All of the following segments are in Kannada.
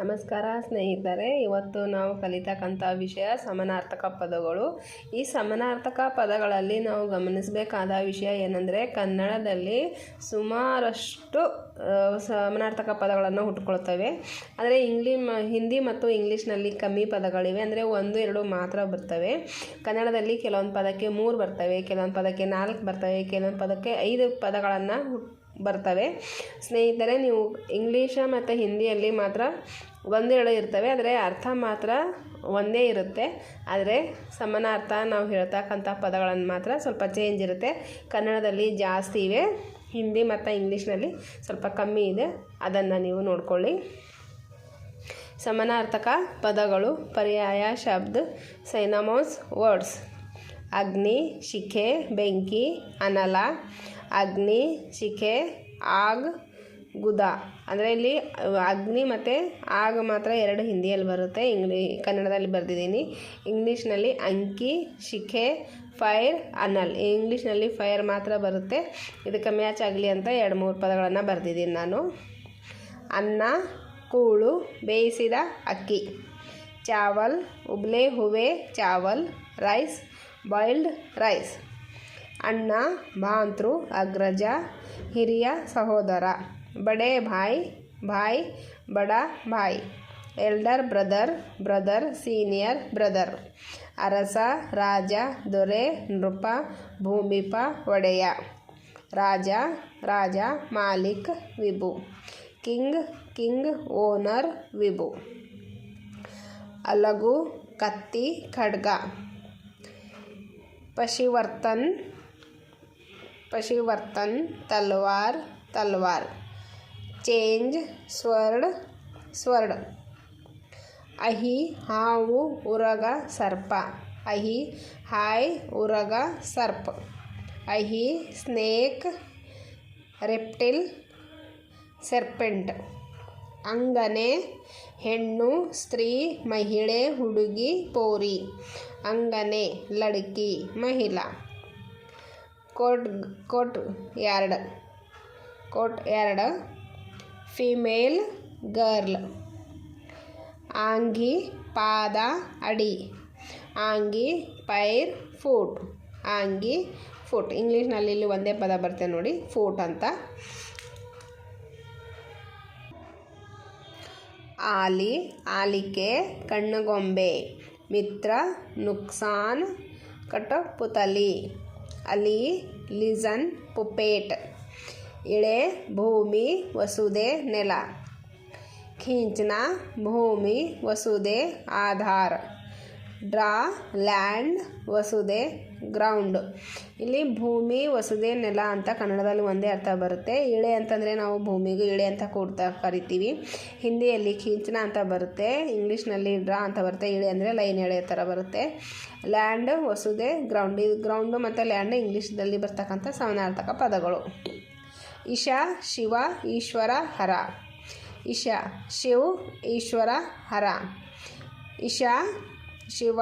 ನಮಸ್ಕಾರ ಸ್ನೇಹಿತರೆ, ಇವತ್ತು ನಾವು ಕಲಿತಕ್ಕಂಥ ವಿಷಯ ಸಮಾನಾರ್ಥಕ ಪದಗಳು. ಈ ಸಮಾನಾರ್ಥಕ ಪದಗಳಲ್ಲಿ ನಾವು ಗಮನಿಸಬೇಕಾದ ವಿಷಯ ಏನಂದರೆ, ಕನ್ನಡದಲ್ಲಿ ಸುಮಾರಷ್ಟು ಸಮಾನಾರ್ಥಕ ಪದಗಳನ್ನು ಹುಟ್ಟುಕೊಳ್ತವೆ. ಆದರೆ ಹಿಂದಿ ಮತ್ತು ಇಂಗ್ಲೀಷ್ನಲ್ಲಿ ಕಮ್ಮಿ ಪದಗಳಿವೆ, ಅಂದರೆ 1-2 ಮಾತ್ರ ಬರ್ತವೆ. ಕನ್ನಡದಲ್ಲಿ ಕೆಲವೊಂದು ಪದಕ್ಕೆ 3 ಬರ್ತವೆ, ಕೆಲವೊಂದು ಪದಕ್ಕೆ 4 ಬರ್ತವೆ, ಕೆಲವೊಂದು ಪದಕ್ಕೆ 5 ಪದಗಳನ್ನು ಬರ್ತವೆ. ಸ್ನೇಹಿತರೆ, ನೀವು ಇಂಗ್ಲೀಷ ಮತ್ತು ಹಿಂದಿಯಲ್ಲಿ ಮಾತ್ರ 1-2 ಇರ್ತವೆ, ಆದರೆ ಅರ್ಥ ಮಾತ್ರ ಒಂದೇ ಇರುತ್ತೆ. ಆದರೆ ಸಮಾನಾರ್ಥ ನಾವು ಹೇಳ್ತಕ್ಕಂಥ ಪದಗಳನ್ನು ಮಾತ್ರ ಸ್ವಲ್ಪ ಚೇಂಜ್ ಇರುತ್ತೆ. ಕನ್ನಡದಲ್ಲಿ ಜಾಸ್ತಿ ಇವೆ, ಹಿಂದಿ ಮತ್ತು ಇಂಗ್ಲೀಷ್ನಲ್ಲಿ ಸ್ವಲ್ಪ ಕಮ್ಮಿ ಇದೆ. ಅದನ್ನು ನೀವು ನೋಡ್ಕೊಳ್ಳಿ. ಸಮಾನಾರ್ಥಕ ಪದಗಳು: ಪರ್ಯಾಯ ಶಬ್ದ, ಸೈನಮೋಸ್ ವರ್ಡ್ಸ್. ಅಗ್ನಿ, ಶಿಖೆ, ಬೆಂಕಿ, ಅನಲ. ಅಗ್ನಿ, ಶಿಖೆ, ಆಗ್, ಗುದ. ಅಂದರೆ ಇಲ್ಲಿ ಅಗ್ನಿ ಮತ್ತು ಆಗ್ ಮಾತ್ರ 2 ಹಿಂದಿಯಲ್ಲಿ ಬರುತ್ತೆ, ಕನ್ನಡದಲ್ಲಿ ಬರೆದಿದ್ದೀನಿ. ಇಂಗ್ಲೀಷ್ನಲ್ಲಿ ಅಂಕಿ, ಶಿಖೆ, ಫೈರ್, ಅನಲ್. ಇಂಗ್ಲೀಷ್ನಲ್ಲಿ ಫೈರ್ ಮಾತ್ರ ಬರುತ್ತೆ. ಇದಕ್ಕೆ ಮ್ಯಾಚ್ ಆಗಲಿ ಅಂತ 2-3 ಪದಗಳನ್ನು ಬರೆದಿದ್ದೀನಿ ನಾನು. ಅನ್ನ, ಕೂಳು, ಬೇಯಿಸಿದ ಅಕ್ಕಿ. ಚಾವಲ್, ಉಬ್ಲೆ ಹುವೆ ಚಾವಲ್. Rice, boiled rice. ಅಣ್ಣ, ಭಾಂತೃ, ಅಗ್ರಜ, ಹಿರಿಯ ಸಹೋದರ. ಬಡೆ ಭಾಯ್, ಭಾಯ್, ಬಡ ಭಾಯ್. Elder brother, brother, senior brother. ಅರಸ, ರಾಜ, ದೊರೆ, ನೃಪ, ಭೂಮಿಪ, ಒಡೆಯ. ರಾಜ, ರಾಜ, ಮಾಲಿಕ್, ವಿಭು. ಕಿಂಗ್, ಕಿಂಗ್, ಓನರ್, ವಿಭು. ಅಲಗು, ಕತ್ತಿ, ಖಡ್ಗ. ಪಶಿವರ್ತನ್, ಪಶಿವರ್ತನ್, ತಲ್ವಾರ್, ತಲ್ವಾರ್. Change, sword, sword. ಅಹಿ, ಹಾವು, ಉರಗ, ಸರ್ಪ. ಅಹಿ, ಹಾಯ್, ಉರಗ, ಸರ್ಪ. ಅಹಿ, ಸ್ನೇಕ್, ರೆಪ್ಟಿಲ್, ಸೆರ್ಪೆಂಟ್. ಅಂಗನೆ, ಹೆಣ್ಣು, ಸ್ತ್ರೀ, ಮಹಿಳೆ, ಹುಡುಗಿ, ಪೋರಿ. ಅಂಗನೆ, ಲಡ್ಕಿ, ಮಹಿಳಾ. Courtyard, courtyard. Female, girl. ಆಂಗಿ, ಪಾದ, ಅಡಿ. ಆಂಗಿ, ಪೈರ್, ಫೂಟ್. ಆಂಗಿ, ಫುಟ್. ಇಂಗ್ಲೀಷ್ನಲ್ಲಿ ಇಲ್ಲಿ ಒಂದೇ ಪದ ಬರ್ತದೆ ನೋಡಿ, ಫೂಟ್ ಅಂತ. ಆಲಿ, ಆಲಿಕೆ, ಕಣ್ಣುಗೊಂಬೆ. ಮಿತ್ರ, ನುಕ್ಸಾನ್, ಕಠಪುತಲಿ. ಅಲಿ, ಲಿಸನ್, ಪುಪೇಟ್. ಇಳೆ, ಭೂಮಿ, ವಸುದೆ, ನೆಲ. ಖೀಂಚನಾ, ಭೂಮಿ, ವಸುದೆ, ಆಧಾರ್. ಡ್ರಾ, ಲ್ಯಾಂಡ್, ವಸುದೆ, ಗ್ರೌಂಡ್. ಇಲ್ಲಿ ಭೂಮಿ, ವಸುದೆ, ನೆಲ ಅಂತ ಕನ್ನಡದಲ್ಲಿ ಒಂದೇ ಅರ್ಥ ಬರುತ್ತೆ. ಇಳೆ ಅಂತಂದರೆ ನಾವು ಭೂಮಿಗೂ ಇಳೆ ಅಂತ ಕರಿತೀವಿ. ಹಿಂದಿಯಲ್ಲಿ ಖೀಂಚನ ಅಂತ ಬರುತ್ತೆ, ಇಂಗ್ಲೀಷ್ನಲ್ಲಿ ಡ್ರಾ ಅಂತ ಬರುತ್ತೆ. ಇಳೆ ಅಂದರೆ ಲೈನ್ ಎಳೆ ಥರ ಬರುತ್ತೆ. ಲ್ಯಾಂಡ್, ವಸುದೆ, ಗ್ರೌಂಡ್. ಇದು ಗ್ರೌಂಡು ಮತ್ತು ಲ್ಯಾಂಡ್ ಇಂಗ್ಲೀಷ್ದಲ್ಲಿ ಬರ್ತಕ್ಕಂಥ ಸಮಾನಾರ್ಥಕ ಪದಗಳು. ಇಶಾ, ಶಿವ, ಈಶ್ವರ, ಹರ. ಇಶಾ, ಶಿವ್, ಈಶ್ವರ, ಹರ. ಇಶಾ, ಶಿವ,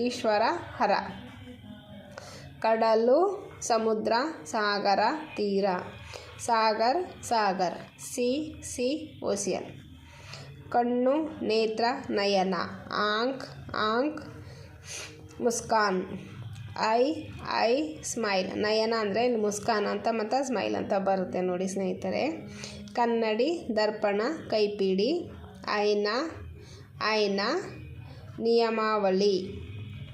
ಈಶ್ವರ, ಹರ. ಕಡಲು, ಸಮುದ್ರ, ಸಾಗರ, ತೀರ. ಸಾಗರ್, ಸಾಗರ್. Sea, ocean. ಕಣ್ಣು, ನೇತ್ರ, ನಯನ. ಆಂಕ್, ಆಂಕ್, ಮುಸ್ಕಾನ್. Eye, smile. ನಯನ ಅಂದರೆ ಇಲ್ಲಿ ಮುಸ್ಕಾನ್ ಅಂತ ಮತ್ತು ಸ್ಮೈಲ್ ಅಂತ ಬರುತ್ತೆ ನೋಡಿ ಸ್ನೇಹಿತರೆ. ಕನ್ನಡಿ, ದರ್ಪಣ, ಕೈಪಿಡಿ. ಐನ, ಐನ, ನಿಯಮಾವಳಿ.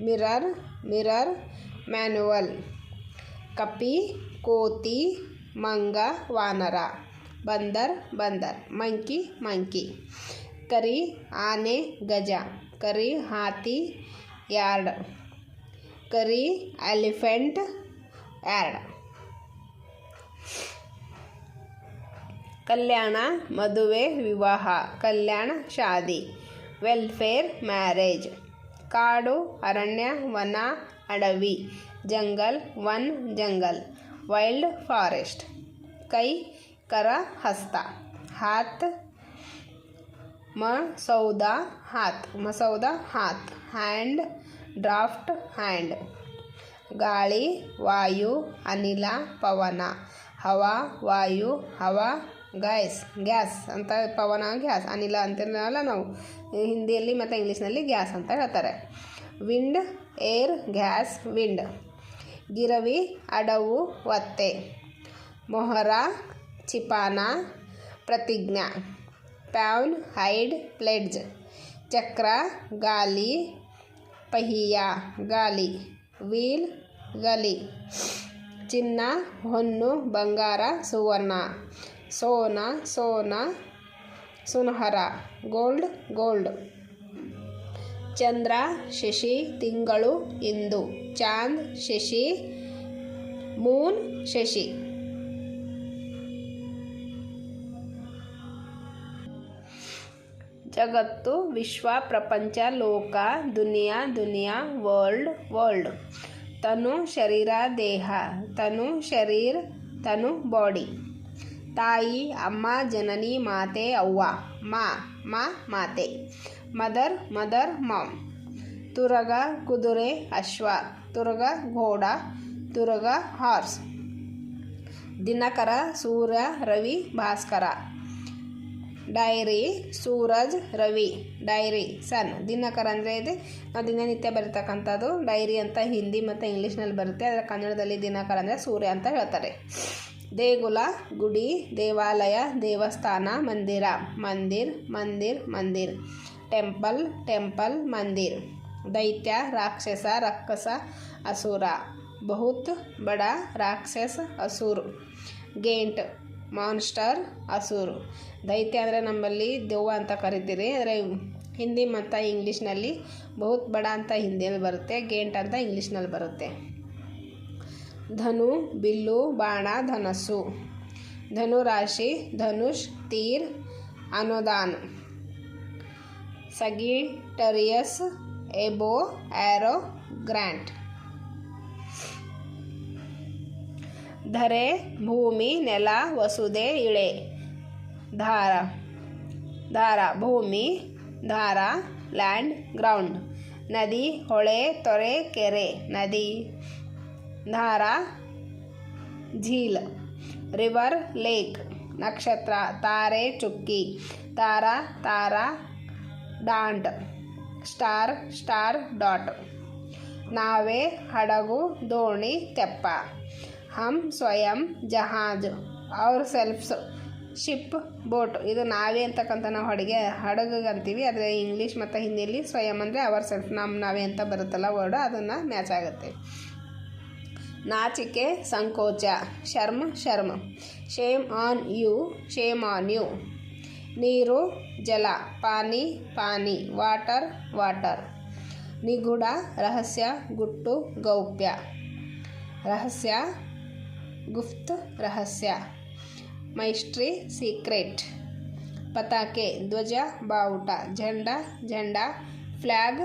Mirror, mirror, manual. ಕಪಿ, ಕೋತಿ, ಮಂಗ, ವಾನರ. ಬಂದರ್, ಬಂದರ್. Monkey, monkey. ಕರಿ, ಆನೆ, ಗಜ. ಕರಿ, ಹಾತಿ, ಯಾರ್ಡ್. ಕರಿ, ಎಲಿಫೆಂಟ್, ಯಾರ್ಡ್. ಕಲ್ಯಾಣ, ಮದುವೆ, ವಿವಾಹ. ಕಲ್ಯಾಣ, ಶಾದಿ. Welfare, marriage. ಕಾಡು, ಅರಣ್ಯ, ವನ, ಅಡವಿ. ಜಂಗಲ್, ವನ್, ಜಂಗಲ್. Wild, forest. ಕೈ, ಕರ, ಹಸ್ತ. ಹಾತ್, ಮಸೌದ, ಹಾತ್. ಮಸೌದ, ಹಾತ್. Hand, draft, hand. ಗಾಳಿ, ವಾಯು, ಅನಿಲ, ಪವನ. ಹವಾ, ವಾಯು, ಹವಾ, ಗ್ಯಾಸ್ ಅಂತ ಪವನ ಗ್ಯಾಸ್ ಅನಿಲ ಅಂತಿರಲ್ಲ ನಾವು ಹಿಂದಿಯಲ್ಲಿ ಮತ್ತು ಇಂಗ್ಲೀಷ್ನಲ್ಲಿ ಗ್ಯಾಸ್ ಅಂತ ಹೇಳ್ತಾರೆ. Wind air gas wind. ಗಿರವಿ ಅಡವು ಒತ್ತೆ. ಮೊಹರ ಚಿಪಾನ ಪ್ರತಿಜ್ಞಾ. PAN hide pledge. ಚಕ್ರ ಗಾಲಿ ಪಹಿಯಾ ಗಾಲಿ. ವೀಲ್ ಗಲಿ. ಚಿನ್ನ ಹೊನ್ನು ಬಂಗಾರ ಸುವರ್ಣ. ಸೋನ ಸುನಹರ ಗೋಲ್ಡ್. ಚಂದ್ರ ಶಶಿ ತಿಂಗಳು ಇಂದು. ಚಾಂದ್ ಶಶಿ ಮೂನ್ ಶಶಿ. ಜಗತ್ತು ವಿಶ್ವ ಪ್ರಪಂಚ ಲೋಕ ದುನಿಯಾ ವರ್ಲ್ಡ್. ತನು ಶರೀರ ದೇಹ. ತನು ಶರೀರ್ ತನು ಬಾಡಿ. ತಾಯಿ ಅಮ್ಮ ಜನನಿ ಮಾತೆ ಅವ್ವ. ಮಾತೆ. Mother ma'am. ತುರಗ ಕುದುರೆ ಅಶ್ವ. ತುರಗ ಘೋಡ. ತುರಗ ಹಾರ್ಸ್. ದಿನಕರ ಸೂರ್ಯ ರವಿ ಭಾಸ್ಕರ. ಡೈರಿ ಸೂರಜ್ ರವಿ. ಡೈರಿ ಸನ್. ದಿನಕರ ಅಂದರೆ ಇದೆ ನಾವು ದಿನನಿತ್ಯ ಬರೀತಕ್ಕಂಥದ್ದು. ಡೈರಿ ಅಂತ ಹಿಂದಿ ಮತ್ತು ಇಂಗ್ಲೀಷ್ನಲ್ಲಿ ಬರುತ್ತೆ, ಅದರ ಕನ್ನಡದಲ್ಲಿ ದಿನಕರ ಅಂದರೆ ಸೂರ್ಯ ಅಂತ ಹೇಳ್ತಾರೆ. ದೇಗುಲ ಗುಡಿ. ದೇವಾಲಯ ದೇವಸ್ಥಾನ. ಮಂದಿರ್. ಟೆಂಪಲ್ ಮಂದಿರ್. ದೈತ್ಯ ರಾಕ್ಷಸ ರಕ್ಕಸ ಅಸುರ. ಬಹುತ್ ಬಡ ರಾಕ್ಷಸ ಅಸುರ್. Giant monster ಅಸುರ್. ದೈತ್ಯ ಅಂದರೆ ನಮ್ಮಲ್ಲಿ ದೆವ್ವ ಅಂತ ಕರಿತೀರಿ, ಆದರೆ ಹಿಂದಿ ಮತ್ತು ಇಂಗ್ಲೀಷ್ನಲ್ಲಿ ಬಹುತ್ ಬಡ ಅಂತ ಹಿಂದಿಯಲ್ಲಿ ಬರುತ್ತೆ, ಗೇಂಟ್ ಅಂತ ಇಂಗ್ಲೀಷ್ನಲ್ಲಿ ಬರುತ್ತೆ. ಧನು ಬಿಲ್ಲು ಬಾಣ ಧನಸ್ಸು. ಧನುರಾಶಿ ಧನುಷ್ ತೀರ್ ಅನುದಾನ್. ಸಗಿಟರಿಯಸ್ ಎಬೋ ಆ್ಯರೋ ಗ್ರ್ಯಾಂಟ್. ಧರೆ ಭೂಮಿ ನೆಲ ವಸುದೆ ಇಳೆ. ಧಾರ ಭೂಮಿ. Dhaara land ground. ನದಿ ಹೊಳೆ ತೊರೆ ಕೆರೆ. ನದಿ. ಧಾರ ಝೀಲ್. River lake. ನಕ್ಷತ್ರ ತಾರೆ ಚುಕ್ಕಿ. ತಾರ ಡಾಂಟ್. Star dot. ನಾವೆ ಹಡಗು ದೋಣಿ ತೆಪ್ಪ. ಹಮ್ ಸ್ವಯಂ ಜಹಾಜ್ ಅವ್ರ ಸೆಲ್ಫ್ಸ್ ಶಿಪ್ ಬೋಟ್. ಇದು ನಾವೇ ಅಂತಕ್ಕಂಥ ನಾವು ಹಡಗು ಅಂತೀವಿ, ಆದರೆ ಇಂಗ್ಲೀಷ್ ಮತ್ತು ಹಿಂದಿಯಲ್ಲಿ ಸ್ವಯಂ ಅಂದರೆ ಅವರ್ ಸೆಲ್ಫ್ ನಾವೇ ಅಂತ ಬರುತ್ತಲ್ಲ ವರ್ಡ್, ಅದನ್ನು ಮ್ಯಾಚ್ ಆಗುತ್ತೆ. ನಾಚಿಕೆ ಸಂಕೋಚ. Sharm shame on you. ನೀರು ಜಲ. ಪಾನಿ ವಾಟರ್. ನಿಗೂಢ ರಹಸ್ಯ ಗುಟ್ಟು ಗೌಪ್ಯ. ರಹಸ್ಯ ಗುಪ್ತ ರಹಸ್ಯ. ಮೈಸ್ಟ್ರಿ ಸೀಕ್ರೆಟ್. ಪತಾಕೆ ಧ್ವಜ ಬಾವುಟ. झंडा ಫ್ಲ್ಯಾಗ್.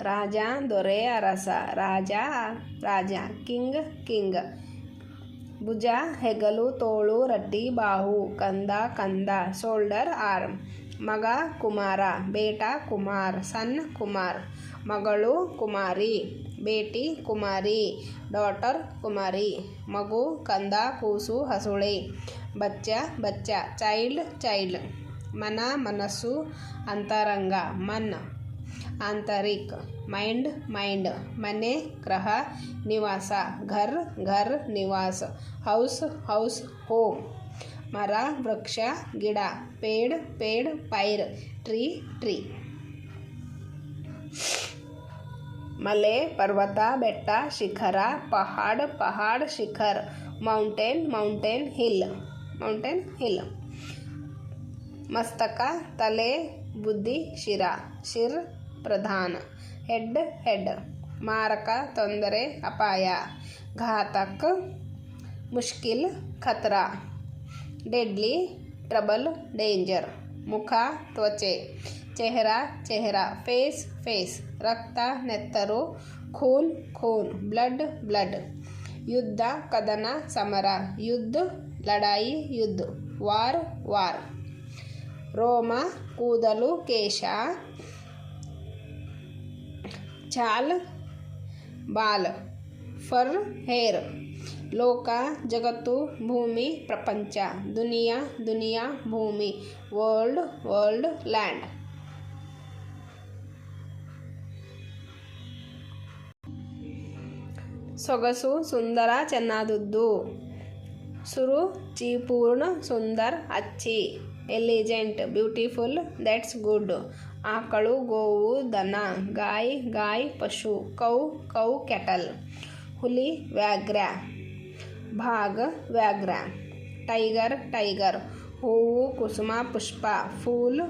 ರಾಜ ದೊರೆ ಅರಸ. ರಾಜ ಕಿಂಗ್. ಭುಜ ಹೆಗಲು ತೋಳು ರಟ್ಟಿ ಬಾಹು. ಕಂದ ಶೋಲ್ಡರ್ ಆರ್ಮ್. ಮಗ ಕುಮಾರ. ಬೇಟ ಕುಮಾರ್. ಸನ್ ಕುಮಾರ್. ಮಗಳು ಕುಮಾರಿ. ಬೇಟಿ ಕುಮಾರಿ. ಡಾಟರ್ ಕುಮಾರಿ. ಮಗು ಕಂದ ಕೂಸು ಹಸುಳೆ. ಬಚ್ಚ ಚೈಲ್ಡ್. ಮನ ಮನಸ್ಸು. ಅಂತರಂಗ ಮನ್. ಆಂತರಿಕ್. ಮೈಂಡ್ ಮನೆ ಗ್ರಹ ನಿವಾಸ. ಘರ್ ನಿವಾಸ. House home. ಮರ ವೃಕ್ಷ ಗಿಡ. ಪೇಡ್ ಪೈರ್. ಟ್ರೀ. ಮಲೆ ಪರ್ವತ ಬೆಟ್ಟ ಶಿಖರ. ಪಹಾಡ್ ಶಿಖರ್. Mountain hill. ಮಸ್ತಕ ತಲೆ ಬುದ್ಧಿ ಶಿರ. ಶಿರ್ ಪ್ರಧಾನ. ಹೆಡ್. ಮಾರಕ ತೊಂದರೆ ಅಪಾಯ. ಘಾತಕ ಮುಷ್ಕಿಲ್ ಖತರಾ. Deadly trouble danger. ಮುಖ ತ್ವಚೆ. ಚೆಹರಾ ಫೇಸ್. ರಕ್ತ ನೆತ್ತರು. ಖೂನ್ ಬ್ಲಡ್. ಯುದ್ಧ ಕದನ ಸಮರ. ಯುದ್ಧ ಲಡಾಯಿ ಯುದ್ಧ. ವಾರ್. ರೋಮ ಕೂದಲು ಕೇಶ. ಚಾಲ್ ಬಾಲ್. Fur hair. ಲೋಕ ಜಗತ್ತು, ಭೂಮಿ ಪ್ರಪಂಚ. ದುನಿಯಾ ದುನಿಯಾ ಭೂಮಿ. World world land. ಸೊಗಸು ಸುಂದರ ಚೆನ್ನಾದುದ್ದು. ಸುರುಚಿಪೂರ್ಣ ಸುಂದರ್ ಅಚ್ಚಿ. Elegant beautiful that's good. ಆಕಳು ಗೋವು ದನ. ಗಾಯ್ ಗಾಯ್ ಪಶು. Cow cow cattle. ಹುಲಿ ವ್ಯಾಘ್ರ. ಭಾಗ ವ್ಯಾಘ್ರ. Tiger tiger. ಹೂವು ಕುಸುಮ ಪುಷ್ಪ. ಫೂಲ್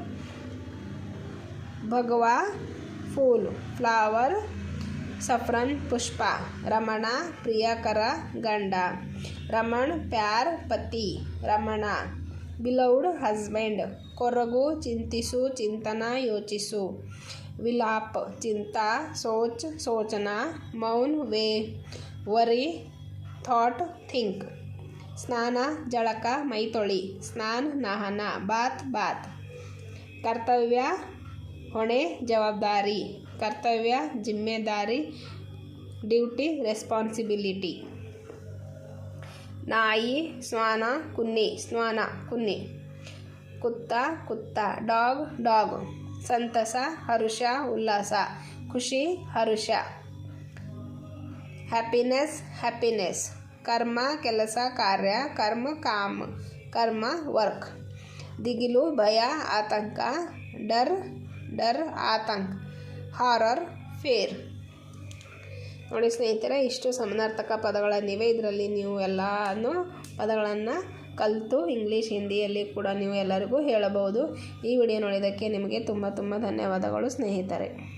ಭಗವಾ ಫೂಲ್. ಫ್ಲವರ್ ಸಫ್ರನ್ ಪುಷ್ಪ. ರಮಣ ಪ್ರಿಯಕರ ಗಂಡ. ರಮಣ್ ಪ್ಯಾರ್ ಪತಿ. ರಮಣ ಬಿಲೌಡ್ ಹಸ್ಬೆಂಡ್. ಕೊರಗು ಚಿಂತಿಸು ಚಿಂತನ ಯೋಚಿಸು. ವಿಲಾಪ ಚಿಂತಾ ಸೋಚ್ ಸೋಚನಾ. ಮೌನ್ ವರಿ ಥಾಟ್ ಥಿಂಕ್. ಸ್ನಾನ ಜಳಕ ಮೈತೊಳಿ. ಸ್ನಾನ್ ನಹನ ಬಾತ್ ಬಾತ್. ಕರ್ತವ್ಯ ಹೊಣೆ ಜವಾಬ್ದಾರಿ. ಕರ್ತವ್ಯ ಜಿಮ್ಮೆದಾರಿ ಡ್ಯೂಟಿ ರೆಸ್ಪಾನ್ಸಿಬಿಲಿಟಿ. ನಾಯಿ ಸ್ವಾನ ಕುನ್ನಿ. ಸ್ನಾನ ಕುನ್ನಿ. ಕುತ್ತ ಕುತ್ತ. Dog dog. ಸಂತಸ ಹರುಷ ಉಲ್ಲಾಸ. ಖುಷಿ ಹರುಷ. Happiness happiness. ಕರ್ಮ ಕೆಲಸ ಕಾರ್ಯ. ಕರ್ಮ ಕಾಮ್. ಕರ್ಮ ವರ್ಕ್. ದಿಗಿಲು ಭಯ ಆತಂಕ. ಡರ್ ಡರ್ ಆತಂಕ. Horror fair. ನೋಡಿ ಸ್ನೇಹಿತರೆ, ಇಷ್ಟು ಸಮಾನಾರ್ಥಕ ಪದಗಳನ್ನಿವೆ. ಇದರಲ್ಲಿ ನೀವು ಎಲ್ಲನೂ ಪದಗಳನ್ನು ಕಲಿತು ಇಂಗ್ಲೀಷ್ ಹಿಂದಿಯಲ್ಲಿ ಕೂಡ ನೀವು ಎಲ್ಲರಿಗೂ ಹೇಳಬಹುದು. ಈ ವಿಡಿಯೋ ನೋಡಿದ್ದಕ್ಕೆ ನಿಮಗೆ ತುಂಬ ಧನ್ಯವಾದಗಳು ಸ್ನೇಹಿತರೆ.